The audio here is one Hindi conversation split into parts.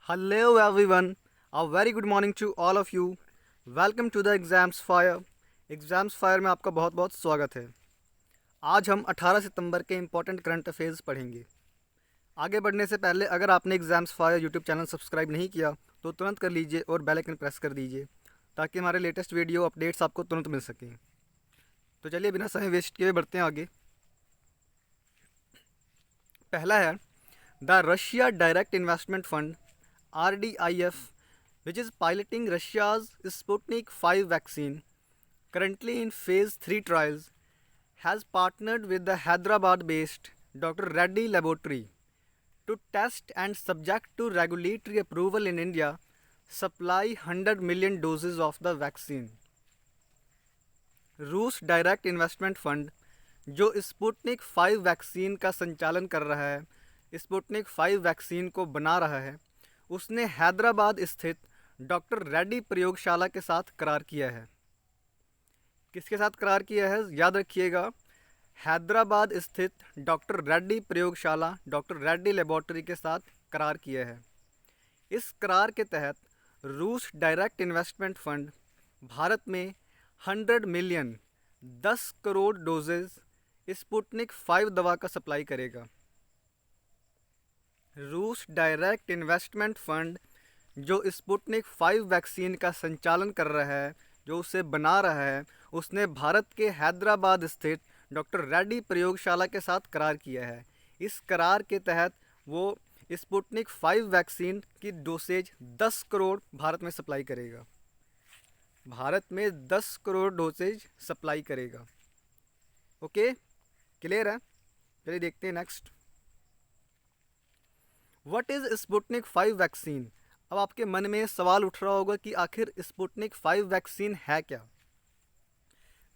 Hello everyone, a very good morning to all of you. Welcome to the Exams Fire. Exams fire में आपका बहुत बहुत स्वागत है। आज हम 18 सितंबर के इम्पोर्टेंट करंट अफेयर्स पढ़ेंगे। आगे बढ़ने से पहले अगर आपने exams fire YouTube channel subscribe नहीं किया तो तुरंत कर लीजिए और बेल आइकन प्रेस कर दीजिए ताकि हमारे लेटेस्ट वीडियो अपडेट्स आपको तुरंत मिल सकें। तो चलिए बिना समय वेस्ट किए बढ़ते हैं आगे। पहला है the Russia direct investment fund RDIF, which is piloting Russia's Sputnik 5 vaccine, currently in phase 3 trials, has partnered with the Hyderabad-based Dr. Reddy Laboratory to test and, subject to regulatory approval in India, supply 100 million doses of the vaccine. रूस डायरेक्ट इन्वेस्टमेंट फंड जो स्पुतनिक 5 वैक्सीन का संचालन कर रहा है, स्पुतनिक 5 वैक्सीन को बना रहा है, उसने हैदराबाद स्थित डॉक्टर रेड्डी प्रयोगशाला के साथ करार किया है। किसके साथ करार किया है? याद रखिएगा, हैदराबाद स्थित डॉक्टर रेड्डी प्रयोगशाला, डॉक्टर रेड्डी लेबोरेटरी के साथ करार किया है। इस करार के तहत रूस डायरेक्ट इन्वेस्टमेंट फंड भारत में 100 मिलियन 10 करोड़ डोजेज स्पुतनिक 5 दवा का सप्लाई करेगा। रूस डायरेक्ट इन्वेस्टमेंट फंड जो स्पुतनिक 5 वैक्सीन का संचालन कर रहा है, जो उसे बना रहा है, उसने भारत के हैदराबाद स्थित डॉक्टर रेड्डी प्रयोगशाला के साथ करार किया है। इस करार के तहत वो स्पुतनिक 5 वैक्सीन की डोसेज 10 करोड़ भारत में सप्लाई करेगा। भारत में 10 करोड़ डोसेज सप्लाई करेगा। ओके, क्लियर है? चलिए देखते हैं next. What is Sputnik 5 vaccine? अब आपके मन में सवाल उठ रहा होगा कि आखिर स्पुतनिक 5 वैक्सीन है क्या?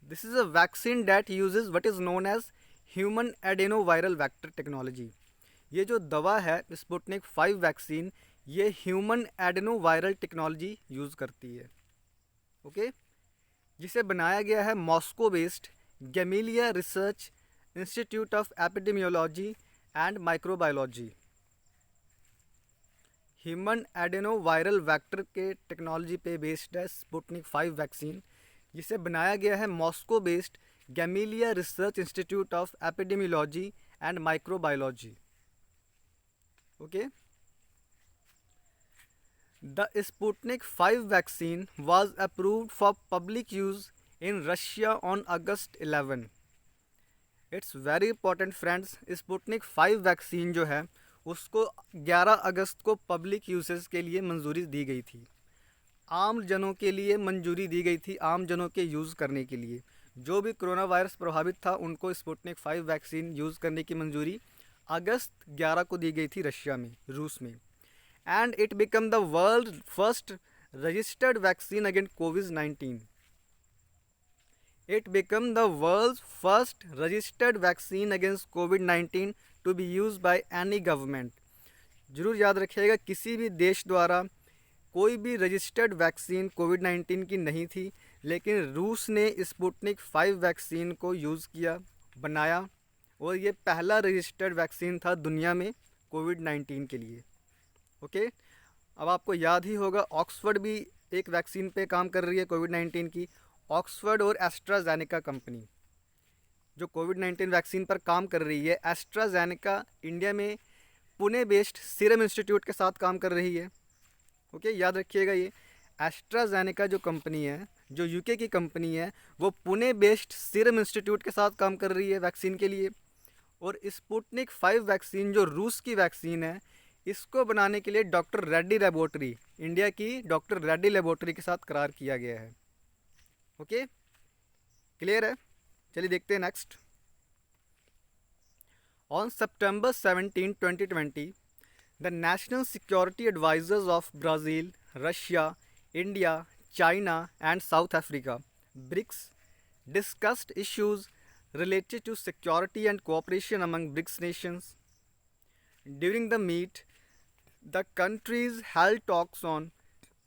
This is a vaccine that uses what is known as human adeno viral vector technology. ये जो दवा है स्पुतनिक 5 वैक्सीन, ये human adeno viral technology use करती है। ओके, जिसे बनाया गया है Moscow based Gamaleya research institute of epidemiology and microbiology. Human adeno viral vector के टेक्नोलॉजी पे बेस्ड है स्पुतनिक 5 वैक्सीन, जिसे बनाया गया है Moscow based Gamaleya research institute of epidemiology and microbiology. Okay, the Sputnik 5 vaccine was approved for public use in Russia on August 11. It's very important friends, Sputnik 5 vaccine जो है उसको 11 अगस्त को पब्लिक यूसेज के लिए मंजूरी दी गई थी। आम जनों के लिए मंजूरी दी गई थी, आम जनों के यूज़ करने के लिए। जो भी कोरोना वायरस प्रभावित था उनको स्पुतनिक 5 वैक्सीन यूज़ करने की मंजूरी अगस्त 11 को दी गई थी रशिया में, रूस में। And it become the world first registered vaccine against covid. It became the world's first registered vaccine against COVID-19 to be used by any government. जरूर याद रखिएगा, किसी भी देश द्वारा कोई भी रजिस्टर्ड वैक्सीन कोविड-19 की नहीं थी, लेकिन रूस ने स्पुतनिक 5 वैक्सीन को यूज़ किया, बनाया, और ये पहला रजिस्टर्ड वैक्सीन था दुनिया में कोविड-19 के लिए। ओके, अब आपको याद ही होगा ऑक्सफर्ड भी एक वैक्सीन पे काम कर रही है कोविड-19 की। ऑक्सफर्ड और एस्ट्राजेनेका कंपनी जो कोविड-19 वैक्सीन पर काम कर रही है, एस्ट्राजेनेका इंडिया में पुणे बेस्ड सीरम इंस्टीट्यूट के साथ काम कर रही है। ओके, याद रखिएगा, ये एस्ट्राजेनेका जो कंपनी है, जो यूके की कंपनी है, वो पुणे बेस्ड सीरम इंस्टीट्यूट के साथ काम कर रही है वैक्सीन के लिए। और स्पुतनिक 5 वैक्सीन जो रूस की वैक्सीन है, इसको बनाने के लिए डॉक्टर रेड्डी लेबोरेटरी, इंडिया की डॉक्टर रेड्डी लेबोरेटरी के साथ करार किया गया है। ओके, क्लियर है? चलिए देखते हैं next. On September 17, 2020, the national security advisers of Brazil, Russia, India, China and South Africa BRICS discussed issues related to security and cooperation among BRICS nations. During the meet, the countries held talks on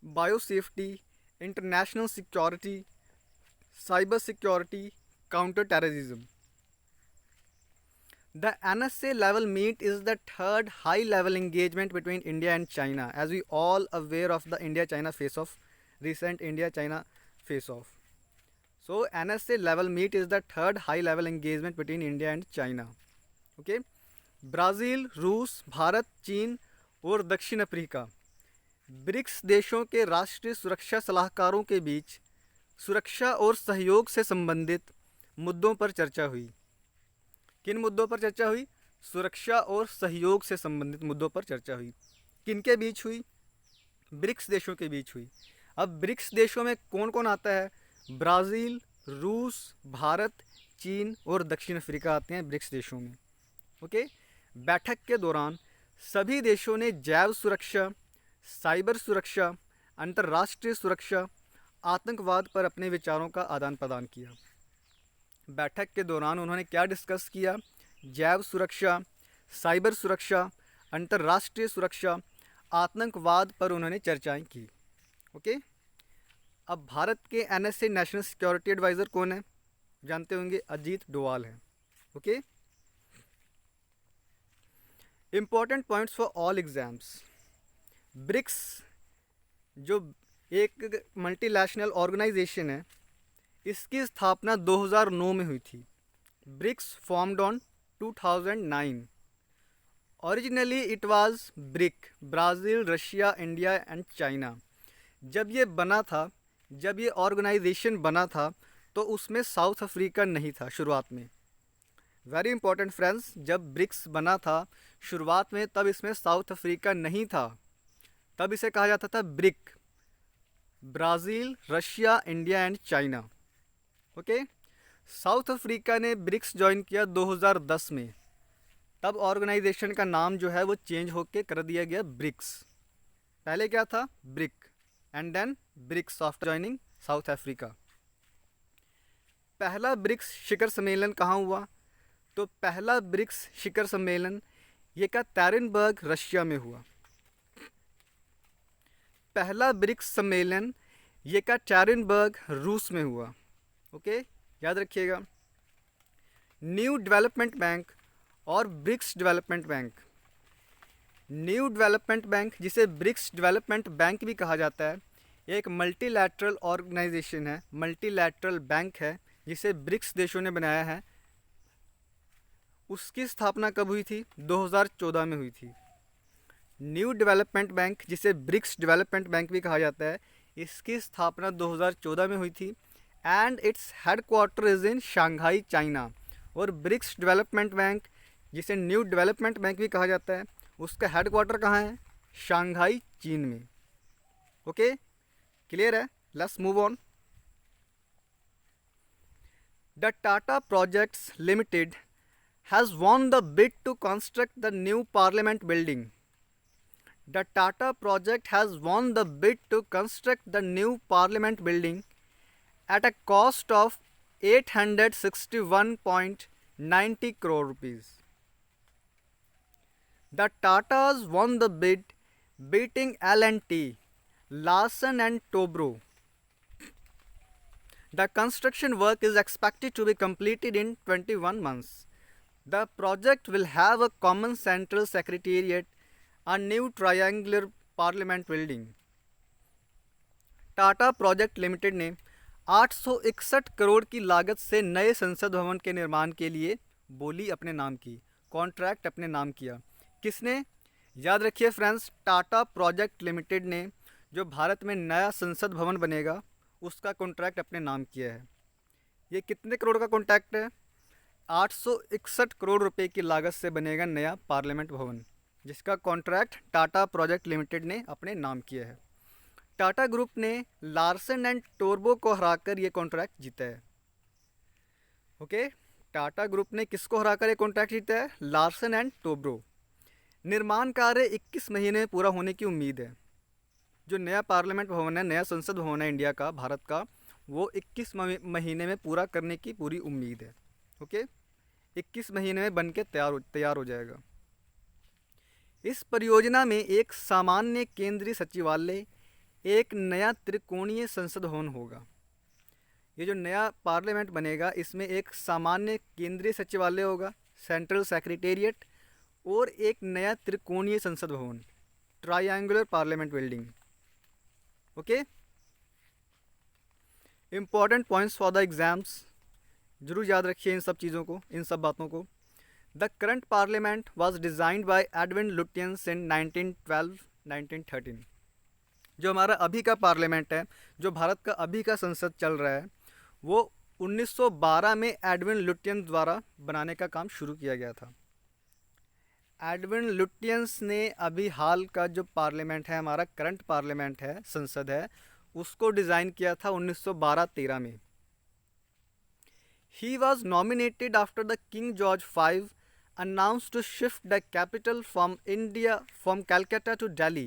biosafety, international security, cyber security, counter-terrorism. The NSA level meet is the third high level engagement between India and China, as we all aware of the India-China face-off, recent India-China face-off. So NSA level meet is the third high level engagement between India and China. Okay. Brazil, रूस, भारत, चीन और दक्षिण अफ्रीका ब्रिक्स देशों के राष्ट्रीय सुरक्षा सलाहकारों के बीच सुरक्षा और सहयोग से संबंधित मुद्दों पर चर्चा हुई। किन मुद्दों पर चर्चा हुई? सुरक्षा और सहयोग से संबंधित मुद्दों पर चर्चा हुई। किन के बीच हुई? ब्रिक्स देशों के बीच हुई। अब ब्रिक्स देशों में कौन कौन आता है? ब्राज़ील, रूस, भारत, चीन और दक्षिण अफ्रीका आते हैं ब्रिक्स देशों में। ओके। बैठक के दौरान सभी देशों ने जैव सुरक्षा, साइबर सुरक्षा, अंतर्राष्ट्रीय सुरक्षा, आतंकवाद पर अपने विचारों का आदान प्रदान किया। बैठक के दौरान उन्होंने क्या डिस्कस किया? जैव सुरक्षा, साइबर सुरक्षा, अंतर्राष्ट्रीय सुरक्षा, आतंकवाद पर उन्होंने चर्चाएं की। ओके। अब भारत के NSA नेशनल सिक्योरिटी एडवाइज़र कौन है? जानते होंगे, अजीत डोवाल है। Okay. Important points for all exams. BRICS जो एक मल्टीनेशनल ऑर्गेनाइजेशन है, इसकी स्थापना 2009 में हुई थी। BRICS formed on 2009। Originally it was BRIC, Brazil, Russia, India and China. जब ये बना था, जब ये ऑर्गेनाइजेशन बना था, तो उसमें साउथ अफ्रीका नहीं था शुरुआत में। वेरी इंपॉर्टेंट फ्रेंड्स, जब ब्रिक्स बना था शुरुआत में, तब इसमें साउथ अफ्रीका नहीं था। तब इसे कहा जाता था brick, Brazil, Russia, India and China. Okay. South Africa ने ब्रिक्स ज्वाइन किया 2010 में। तब ऑर्गेनाइजेशन का नाम जो है वो चेंज होके कर दिया गया ब्रिक्स। पहले क्या था? BRIC, and then BRICS after joining South Africa. पहला ब्रिक्स शिखर सम्मेलन कहाँ हुआ? तो पहला ब्रिक्स शिखर सम्मेलन ये का टेरिनबर्ग, रशिया में हुआ। पहला ब्रिक्स सम्मेलन ये का टेरिनबर्ग, रूस में हुआ। ओके, याद रखिएगा। न्यू डेवलपमेंट बैंक और BRICS development bank. New development bank, जिसे ब्रिक्स डेवलपमेंट बैंक भी कहा जाता है, एक मल्टीलैटरल ऑर्गेनाइजेशन है, मल्टीलैटरल बैंक है, जिसे ब्रिक्स देशों ने बनाया है। उसकी स्थापना कब हुई थी? 2014 में हुई थी। न्यू डेवलपमेंट बैंक, जिसे ब्रिक्स डेवलपमेंट बैंक भी कहा जाता है, इसकी स्थापना 2014 में हुई थी and its headquarter is in Shanghai, China. और ब्रिक्स डेवलपमेंट बैंक, जिसे न्यू डेवलपमेंट बैंक भी कहा जाता है, उसका हेडक्वार्टर कहाँ है? शंघाई, चीन में। ओके, क्लियर है? Let's move on. The Tata projects limited has won the bid to construct the new parliament building. The Tata project has won the bid to construct the new parliament building at a cost of 861.90 crore rupees. The Tatas won the bid, beating L&T, Larsen and Toubro. The construction work is expected to be completed in 21 months. The project will have a common central secretariat, a new triangular parliament building. Tata project limited ने 861 करोड़ की लागत से नए संसद भवन के निर्माण के लिए बोली अपने नाम की, कॉन्ट्रैक्ट अपने नाम किया। किसने? याद रखिए फ्रेंड्स, टाटा प्रोजेक्ट लिमिटेड ने जो भारत में नया संसद भवन बनेगा उसका कॉन्ट्रैक्ट अपने नाम किया है। ये कितने करोड़ का कॉन्ट्रैक्ट है? 861 करोड़ रुपए की लागत से बनेगा नया पार्लियामेंट भवन, जिसका कॉन्ट्रैक्ट टाटा प्रोजेक्ट लिमिटेड ने अपने नाम किया है। टाटा ग्रुप ने लार्सन एंड टोब्रो को हराकर ये कॉन्ट्रैक्ट जीता है। ओके, टाटा ग्रुप ने किसको हराकर ये कॉन्ट्रैक्ट जीता है? Larsen and Toubro. निर्माण कार्य 21 महीने में पूरा होने की उम्मीद है। जो नया पार्लियामेंट भवन है, नया संसद भवन है इंडिया का, भारत का, वो 21 महीने में पूरा करने की पूरी उम्मीद है। ओके, 21 महीने में बन के तैयार हो जाएगा। इस परियोजना में एक सामान्य केंद्रीय सचिवालय, एक नया त्रिकोणीय संसद भवन होगा। ये जो नया पार्लियामेंट बनेगा, इसमें एक सामान्य केंद्रीय सचिवालय होगा, सेंट्रल सेक्रेटेरिएट और एक नया त्रिकोणीय संसद भवन, triangular parliament building. Okay, important points for the exams, जरूर याद रखिए इन सब चीज़ों को, इन सब बातों को। The current parliament was designed by Edwin Lutyens in 1912-1913। जो हमारा अभी का पार्लियामेंट है, जो भारत का अभी का संसद चल रहा है, वो 1912 में एडविन लुटियंस द्वारा बनाने का काम शुरू किया गया था। एडविन लुटियंस ने अभी हाल का जो पार्लियामेंट है, हमारा करंट पार्लियामेंट है, संसद है, उसको डिज़ाइन किया था 1912-13 में। He was nominated after the King George V announced to shift the capital from Calcutta to Delhi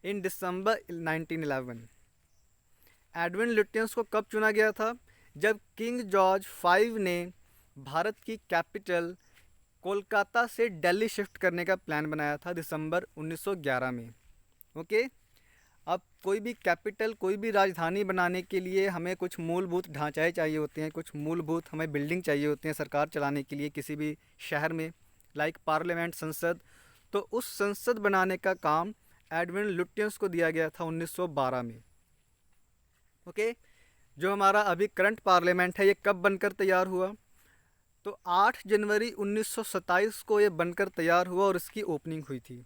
in December 1911। Edwin Lutyens को कब चुना गया था? जब किंग जॉर्ज V ने भारत की कैपिटल कोलकाता से दिल्ली शिफ्ट करने का प्लान बनाया था दिसंबर 1911 में। ओके, अब कोई भी कैपिटल, कोई भी राजधानी बनाने के लिए हमें कुछ मूलभूत ढांचाएँ चाहिए होते हैं, कुछ मूलभूत हमें बिल्डिंग चाहिए होती हैं सरकार चलाने के लिए किसी भी शहर में, लाइक पार्लियामेंट, संसद। तो उस संसद बनाने का काम एडविन लुटियंस को दिया गया था 1912 में। ओके, जो हमारा अभी करंट पार्लियामेंट है, ये कब बनकर तैयार हुआ? तो 8 जनवरी 1927 को ये बनकर तैयार हुआ और इसकी ओपनिंग हुई थी।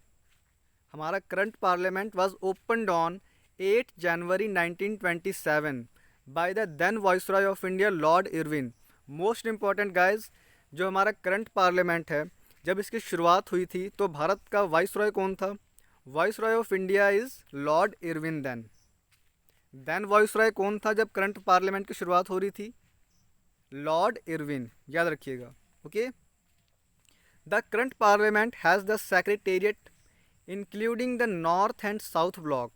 हमारा current parliament was opened on 8 January 1927 by the then viceroy of India Lord Irwin. Most important guys, जो हमारा करंट पार्लियामेंट है, जब इसकी शुरुआत हुई थी तो भारत का वाइसरॉय कौन था? Viceroy of India is Lord Irwin. Then viceroy कौन था जब करंट पार्लियामेंट की शुरुआत हो रही थी? लॉर्ड इरविन, याद रखिएगा। Okay, the current parliament has the secretariat including the north and south block,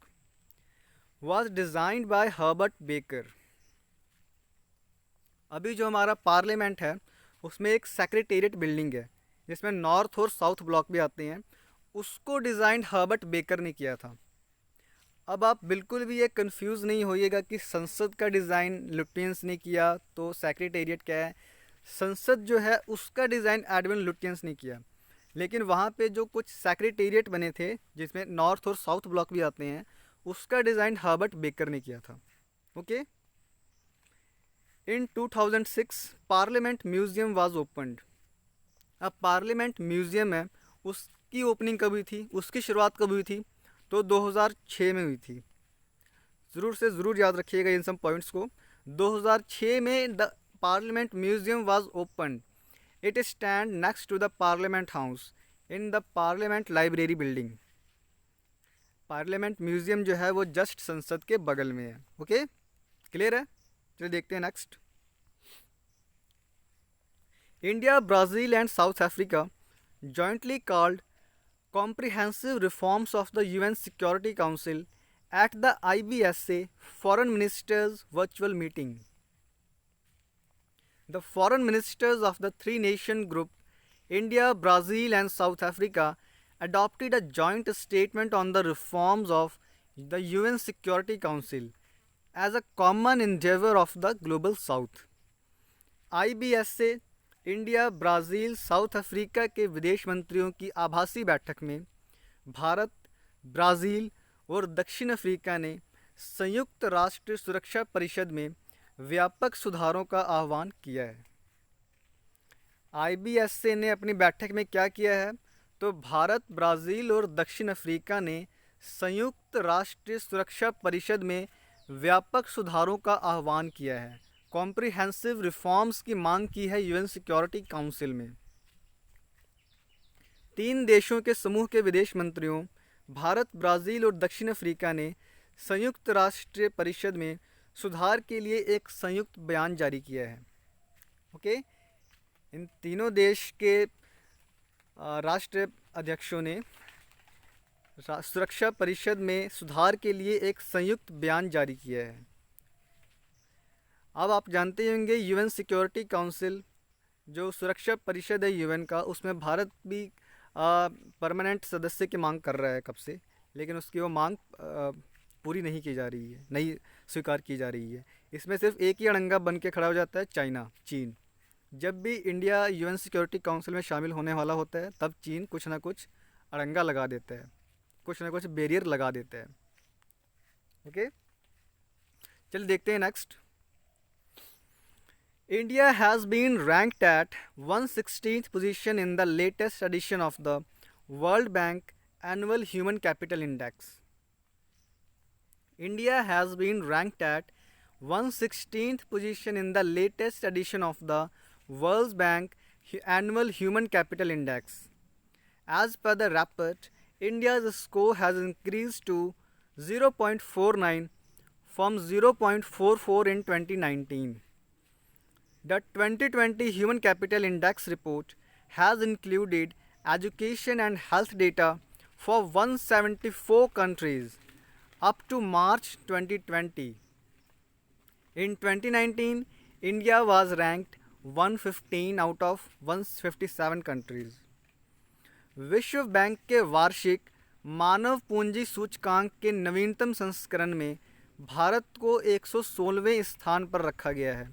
was designed by Herbert Baker। अभी जो हमारा पार्लियामेंट है उसमें एक सेक्रेटेरिएट बिल्डिंग है जिसमें नॉर्थ और साउथ ब्लॉक भी आते हैं, उसको डिज़ाइन हर्बर्ट बेकर ने किया था। अब आप बिल्कुल भी ये कंफ्यूज नहीं होइएगा कि संसद का डिज़ाइन लुटियंस ने किया तो सेक्रेटेरिएट क्या है। संसद जो है उसका डिज़ाइन एडविन लुटियंस ने किया, लेकिन वहाँ पे जो कुछ सेक्रेटेरिएट बने थे जिसमें नॉर्थ और साउथ ब्लॉक भी आते हैं, उसका डिज़ाइन हर्बर्ट बेकर ने किया था। Okay, in 2006 parliament museum was opened. अब पार्लियामेंट म्यूज़ियम है, उसकी ओपनिंग कब हुई थी, उसकी शुरुआत कब हुई थी? तो 2006 में हुई थी। ज़रूर से ज़रूर याद रखिएगा इन सब पॉइंट्स को। 2006 में the parliament museum was opened. It stands next to the Parliament House in the Parliament Library building। Parliament museum जो है वो जस्ट संसद के बगल में है। ओके, क्लियर है? चलिए देखते हैं next. India, Brazil and South Africa jointly called comprehensive reforms of the UN security council at the IBSA foreign ministers virtual meeting. The foreign ministers of the three-nation group, India, Brazil and South Africa, adopted a joint statement on the reforms of the UN Security Council as a common endeavor of the Global South। IBSA, India, Brazil, south Africa के विदेश मंत्रियों की आभासी बैठक में भारत, ब्राज़ील और दक्षिण अफ्रीका ने संयुक्त राष्ट्र सुरक्षा परिषद में व्यापक सुधारों का आह्वान किया है। IBSA ने अपनी बैठक में क्या किया है? तो भारत, ब्राज़ील और दक्षिण अफ्रीका ने संयुक्त राष्ट्र सुरक्षा परिषद में व्यापक सुधारों का आह्वान किया है, कॉम्प्रिहेंसिव रिफॉर्म्स की मांग की है UN सिक्योरिटी काउंसिल में। 3 देशों के समूह के विदेश मंत्रियों भारत, ब्राज़ील और दक्षिण अफ्रीका ने संयुक्त राष्ट्र परिषद में सुधार के लिए एक संयुक्त बयान जारी किया है। ओके, इन तीनों देश के राष्ट्र अध्यक्षों ने सुरक्षा परिषद में सुधार के लिए एक संयुक्त बयान जारी किया है। अब आप जानते होंगे UN सिक्योरिटी काउंसिल जो सुरक्षा परिषद है UN का, उसमें भारत भी परमानेंट सदस्य की मांग कर रहा है कब से, लेकिन उसकी वो मांग पूरी नहीं की जा रही है, नहीं स्वीकार की जा रही है। इसमें सिर्फ एक ही अड़ंगा बन के खड़ा हो जाता है, चाइना, चीन। जब भी इंडिया यूएन सिक्योरिटी काउंसिल में शामिल होने वाला होता है तब चीन कुछ ना कुछ अड़ंगा लगा देता है, कुछ ना कुछ बैरियर लगा देता है। ओके, चलिए देखते हैं next. India has been ranked at 116th position in the latest edition of the World Bank Annual Human Capital Index. India has been ranked at 116th position in the latest edition of the World Bank Annual Human Capital Index. As per the report, India's score has increased to 0.49 from 0.44 in 2019. The 2020 Human Capital Index report has included education and health data for 174 countries up to March 2020. In 2019, India was ranked 115 out of 157 countries. विश्व बैंक के वार्षिक मानव पूंजी सूचकांक के नवीनतम संस्करण में भारत को 116वें स्थान पर रखा गया है।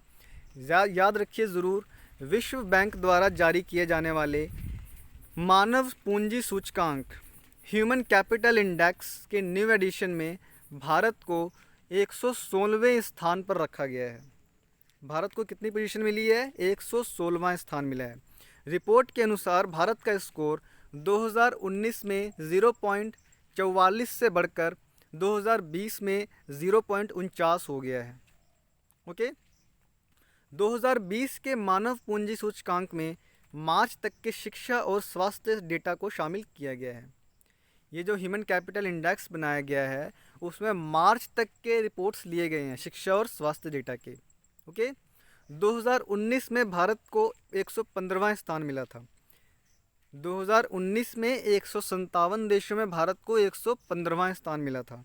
याद रखिए ज़रूर, विश्व बैंक द्वारा जारी किए जाने वाले मानव पूंजी सूचकांक ह्यूमन कैपिटल इंडेक्स के न्यू एडिशन में भारत को 116वें स्थान पर रखा गया है। भारत को कितनी पोजीशन मिली है? 116वां स्थान मिला है। रिपोर्ट के अनुसार भारत का स्कोर 2019 में 0.44 से बढ़कर 2020 में 0.49 हो गया है। ओके, 2020 के मानव पूंजी सूचकांक में मार्च तक के शिक्षा और स्वास्थ्य डेटा को शामिल किया गया है। ये जो ह्यूमन कैपिटल इंडेक्स बनाया गया है उसमें मार्च तक के रिपोर्ट्स लिए गए हैं शिक्षा और स्वास्थ्य डेटा के। ओके, 2019 में भारत को 115वां स्थान मिला था। 2019 में 157 देशों में भारत को 115वां स्थान मिला था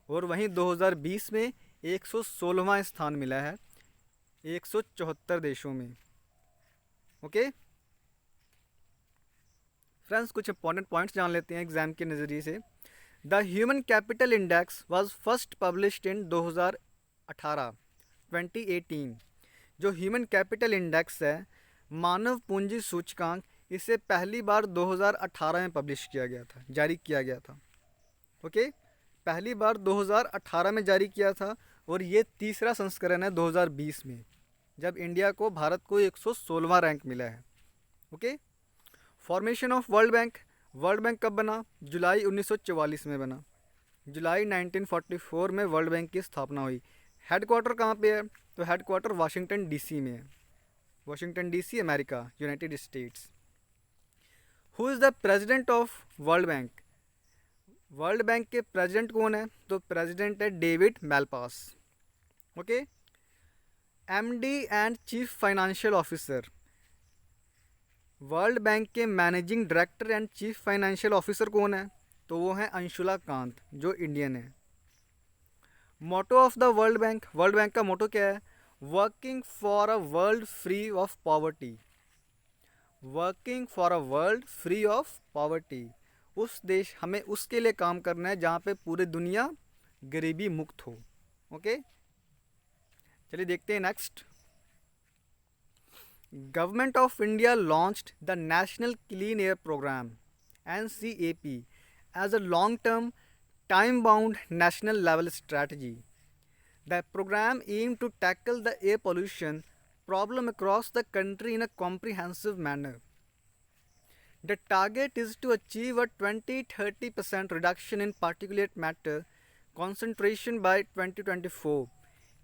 और वहीं 2020 में 116वां स्थान मिला है 174 देशों में। ओके फ्रेंड्स, कुछ इंपॉर्टेंट पॉइंट्स जान लेते हैं एग्जाम के नज़रिए से। The human capital index was first published in 2018। जो ह्यूमन कैपिटल इंडेक्स है, मानव पूंजी सूचकांक, इसे पहली बार 2018 में पब्लिश किया गया था, जारी किया गया था। ओके, पहली बार 2018 में जारी किया था और ये तीसरा संस्करण है 2020 में, जब इंडिया को, भारत को 116वां रैंक मिला है। Okay, formation of world bank. World bank कब बना? जुलाई 1944 में बना। जुलाई 1944 में वर्ल्ड बैंक की स्थापना हुई। हेडक्वार्टर कहाँ पे है? तो हेडक्वार्टर वाशिंगटन डीसी में है। Washington DC, America, United States. Who is the president of world bank? World bank के प्रेसिडेंट कौन है? तो प्रेसिडेंट है David Malpass. Okay, MD and chief financial officer. World bank के managing director and chief financial officer कौन है? तो वो है अंशुला कांत, जो इंडियन है। Motto of the world bank. World bank का मोटो क्या है? Working for a world free of poverty. Working for a world free of poverty. उस देश, हमें उसके लिए काम करना है जहाँ पे पूरी दुनिया गरीबी मुक्त हो। ओके, चलिए देखते हैं next. Government of India launched the national clean air programme NCAP as a long-term, time-bound national level strategy. The program aimed to tackle the air pollution problem across the country in a comprehensive manner. The target is to achieve a 20-30% reduction in particulate matter concentration by 2024,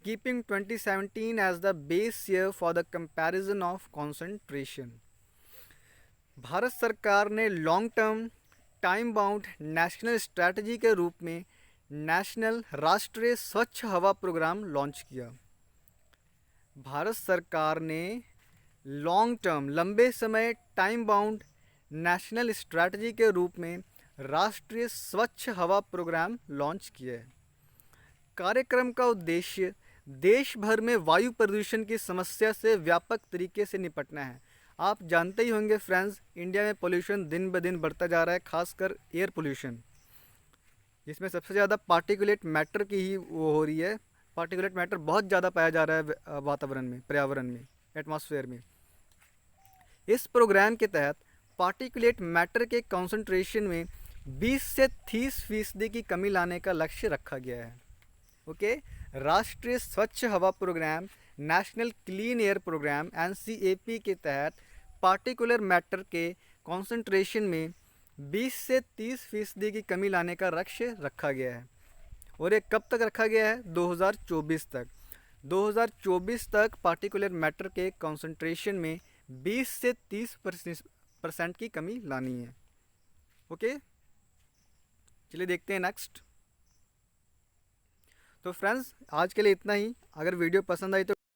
keeping 2017 as the base year for the comparison of concentration. Bharat सरकार ने long term time bound national strategy के रूप में नेशनल राष्ट्रीय स्वच्छ हवा प्रोग्राम लॉन्च किया। भारत सरकार ने लॉन्ग टर्म, लंबे समय, टाइम बाउंड नेशनल स्ट्रैटेजी के रूप में राष्ट्रीय स्वच्छ हवा प्रोग्राम लॉन्च किया है। कार्यक्रम का उद्देश्य देश भर में वायु प्रदूषण की समस्या से व्यापक तरीके से निपटना है। आप जानते ही होंगे फ्रेंड्स, इंडिया में पोल्यूशन दिन ब दिन बढ़ता जा रहा है, खासकर एयर पोल्यूशन, जिसमें सबसे ज़्यादा पार्टिकुलेट मैटर की ही वो हो रही है। पार्टिकुलेट मैटर बहुत ज़्यादा पाया जा रहा है वातावरण में, पर्यावरण में, एटमॉस्फेयर में। इस प्रोग्राम के तहत पार्टिकुलेट मैटर के कॉन्सेंट्रेशन में 20 से 30% की कमी लाने का लक्ष्य रखा गया है। ओके, राष्ट्रीय स्वच्छ हवा programme, national clean air programme NCAP के तहत पार्टिकुलर मैटर के कॉन्सेंट्रेशन में 20 से 30% की कमी लाने का लक्ष्य रखा गया है। और ये कब तक रखा गया है? 2024 तक। 2024 तक पार्टिकुलर मैटर के कॉन्सेंट्रेशन में 20 से 30% की कमी लानी है। ओके, चलिए देखते हैं नेक्स्ट। तो फ्रेंड्स, आज के लिए इतना ही। अगर वीडियो पसंद आई तो